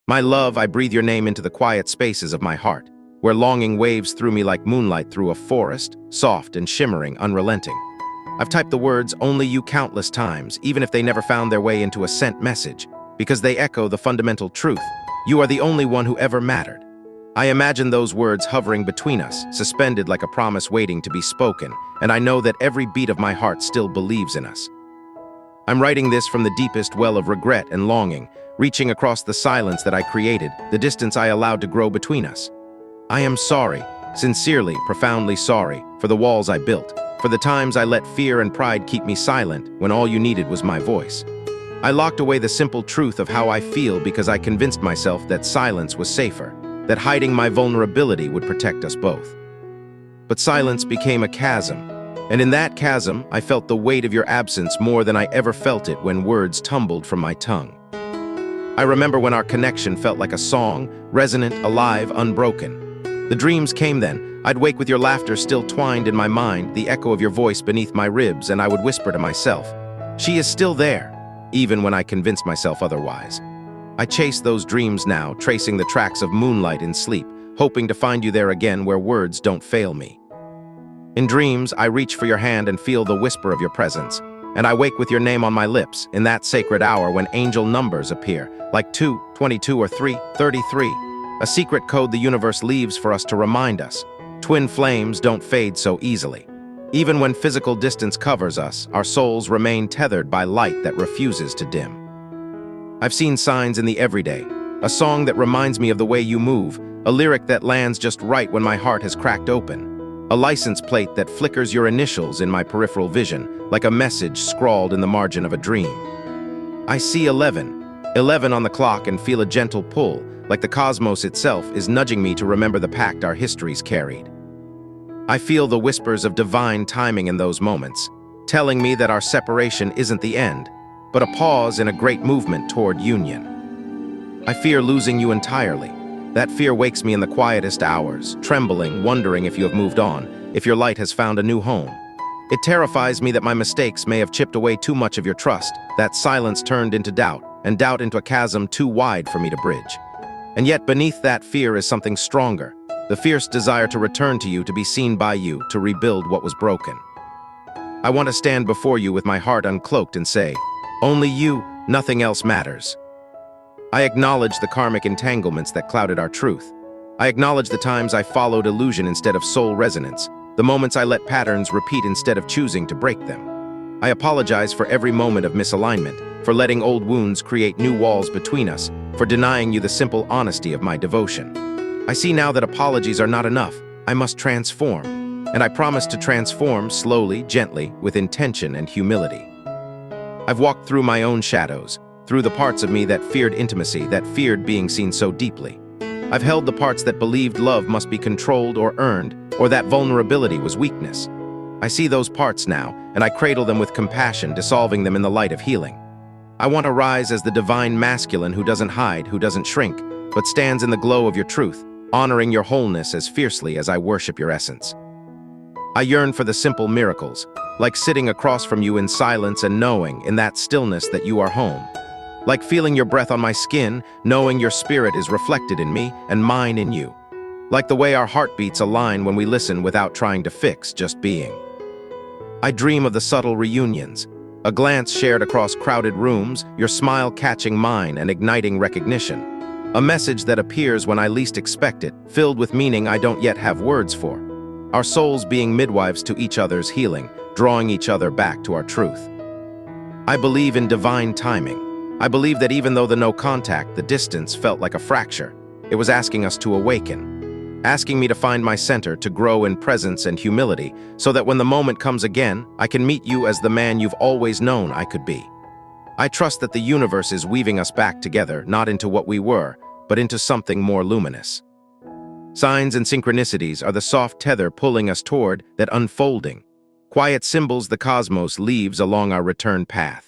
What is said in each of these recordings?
My love, I breathe your name into the quiet spaces of my heart, where longing waves through me like moonlight through a forest, soft and shimmering, unrelenting. I've typed the words "only you" countless times, even if they never found their way into a sent message, because they echo the fundamental truth: you are the only one who ever mattered. I imagine those words hovering between us, suspended like a promise waiting to be spoken, and I know that every beat of my heart still believes in us. I'm writing this from the deepest well of regret and longing, reaching across the silence that I created, the distance I allowed to grow between us. I am sorry, sincerely, profoundly sorry, for the walls I built, for the times I let fear and pride keep me silent when all you needed was my voice. I locked away the simple truth of how I feel because I convinced myself that silence was safer, that hiding my vulnerability would protect us both. But silence became a chasm, and in that chasm, I felt the weight of your absence more than I ever felt it when words tumbled from my tongue. I remember when our connection felt like a song, resonant, alive, unbroken. The dreams came then. I'd wake with your laughter still twined in my mind, the echo of your voice beneath my ribs, and I would whisper to myself, "She is still there," even when I convinced myself otherwise. I chase those dreams now, tracing the tracks of moonlight in sleep, hoping to find you there again where words don't fail me. In dreams, I reach for your hand and feel the whisper of your presence, and I wake with your name on my lips in that sacred hour when angel numbers appear, like 2, 22, or 3, 33, a secret code the universe leaves for us to remind us. Twin flames don't fade so easily. Even when physical distance covers us, our souls remain tethered by light that refuses to dim. I've seen signs in the everyday, a song that reminds me of the way you move, a lyric that lands just right when my heart has cracked open, a license plate that flickers your initials in my peripheral vision, like a message scrawled in the margin of a dream. I see 11 on the clock, and feel a gentle pull, like the cosmos itself is nudging me to remember the pact our histories carried. I feel the whispers of divine timing in those moments, telling me that our separation isn't the end, but a pause in a great movement toward union. I fear losing you entirely. That fear wakes me in the quietest hours, trembling, wondering if you have moved on, if your light has found a new home. It terrifies me that my mistakes may have chipped away too much of your trust, that silence turned into doubt, and doubt into a chasm too wide for me to bridge. And yet beneath that fear is something stronger, the fierce desire to return to you, to be seen by you, to rebuild what was broken. I want to stand before you with my heart uncloaked and say, "Only you, nothing else matters." I acknowledge the karmic entanglements that clouded our truth. I acknowledge the times I followed illusion instead of soul resonance, the moments I let patterns repeat instead of choosing to break them. I apologize for every moment of misalignment, for letting old wounds create new walls between us, for denying you the simple honesty of my devotion. I see now that apologies are not enough. I must transform, and I promise to transform slowly, gently, with intention and humility. I've walked through my own shadows, through the parts of me that feared intimacy, that feared being seen so deeply. I've held the parts that believed love must be controlled or earned, or that vulnerability was weakness. I see those parts now, and I cradle them with compassion, dissolving them in the light of healing. I want to rise as the divine masculine who doesn't hide, who doesn't shrink, but stands in the glow of your truth, honoring your wholeness as fiercely as I worship your essence. I yearn for the simple miracles, like sitting across from you in silence and knowing in that stillness that you are home. Like feeling your breath on my skin, knowing your spirit is reflected in me and mine in you. Like the way our heartbeats align when we listen without trying to fix, just being. I dream of the subtle reunions, a glance shared across crowded rooms, your smile catching mine and igniting recognition. A message that appears when I least expect it, filled with meaning I don't yet have words for. Our souls being midwives to each other's healing, drawing each other back to our truth. I believe in divine timing. I believe that even though the no contact, the distance felt like a fracture, it was asking us to awaken, asking me to find my center, to grow in presence and humility, so that when the moment comes again, I can meet you as the man you've always known I could be. I trust that the universe is weaving us back together, not into what we were, but into something more luminous. Signs and synchronicities are the soft tether pulling us toward that unfolding, quiet symbols the cosmos leaves along our return path.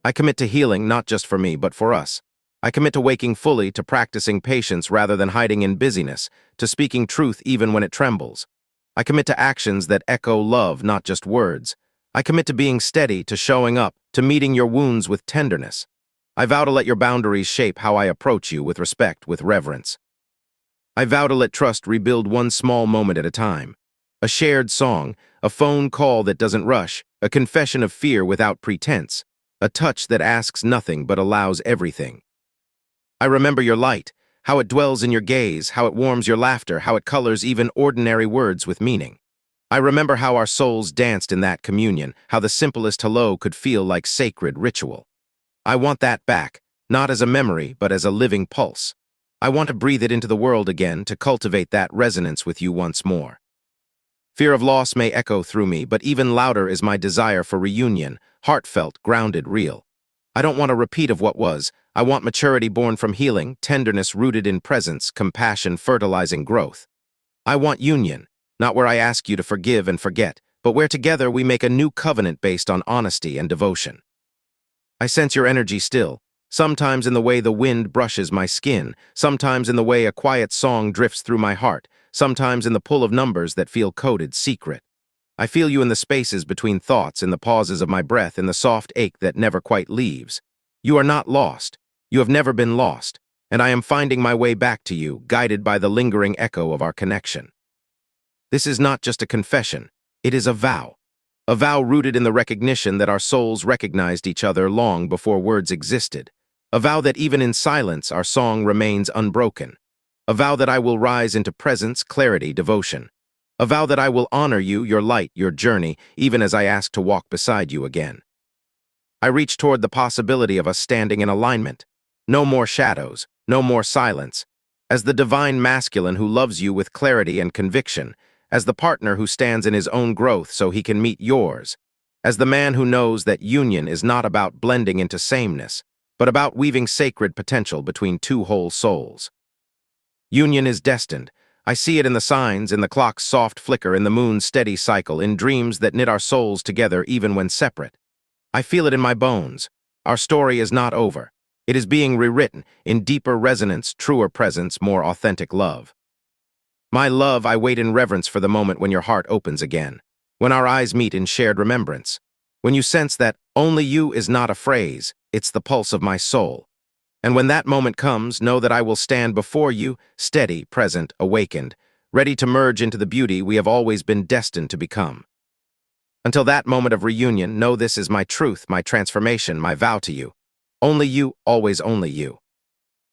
I commit to healing, not just for me, but for us. I commit to waking fully, to practicing patience rather than hiding in busyness, to speaking truth even when it trembles. I commit to actions that echo love, not just words. I commit to being steady, to showing up, to meeting your wounds with tenderness. I vow to let your boundaries shape how I approach you with respect, with reverence. I vow to let trust rebuild one small moment at a time. A shared song, a phone call that doesn't rush, a confession of fear without pretense, a touch that asks nothing but allows everything. I remember your light, how it dwells in your gaze, how it warms your laughter, how it colors even ordinary words with meaning. I remember how our souls danced in that communion, how the simplest hello could feel like sacred ritual. I want that back, not as a memory, but as a living pulse. I want to breathe it into the world again, to cultivate that resonance with you once more. Fear of loss may echo through me, but even louder is my desire for reunion, heartfelt, grounded, real. I don't want a repeat of what was. I want maturity born from healing, tenderness rooted in presence, compassion fertilizing growth. I want union, not where I ask you to forgive and forget, but where together we make a new covenant based on honesty and devotion. I sense your energy still, sometimes in the way the wind brushes my skin, sometimes in the way a quiet song drifts through my heart, sometimes in the pull of numbers that feel coded secret. I feel you in the spaces between thoughts, in the pauses of my breath, in the soft ache that never quite leaves. You are not lost. You have never been lost, and I am finding my way back to you, guided by the lingering echo of our connection. This is not just a confession, it is a vow. A vow rooted in the recognition that our souls recognized each other long before words existed. A vow that even in silence our song remains unbroken. A vow that I will rise into presence, clarity, devotion. A vow that I will honor you, your light, your journey, even as I ask to walk beside you again. I reach toward the possibility of us standing in alignment. No more shadows, no more silence. As the divine masculine who loves you with clarity and conviction, as the partner who stands in his own growth so he can meet yours, as the man who knows that union is not about blending into sameness, but about weaving sacred potential between two whole souls. Union is destined. I see it in the signs, in the clock's soft flicker, in the moon's steady cycle, in dreams that knit our souls together even when separate. I feel it in my bones. Our story is not over. It is being rewritten in deeper resonance, truer presence, more authentic love. My love, I wait in reverence for the moment when your heart opens again, when our eyes meet in shared remembrance, when you sense that only you is not a phrase, it's the pulse of my soul. And when that moment comes, know that I will stand before you, steady, present, awakened, ready to merge into the beauty we have always been destined to become. Until that moment of reunion, know this is my truth, my transformation, my vow to you. Only you, always only you.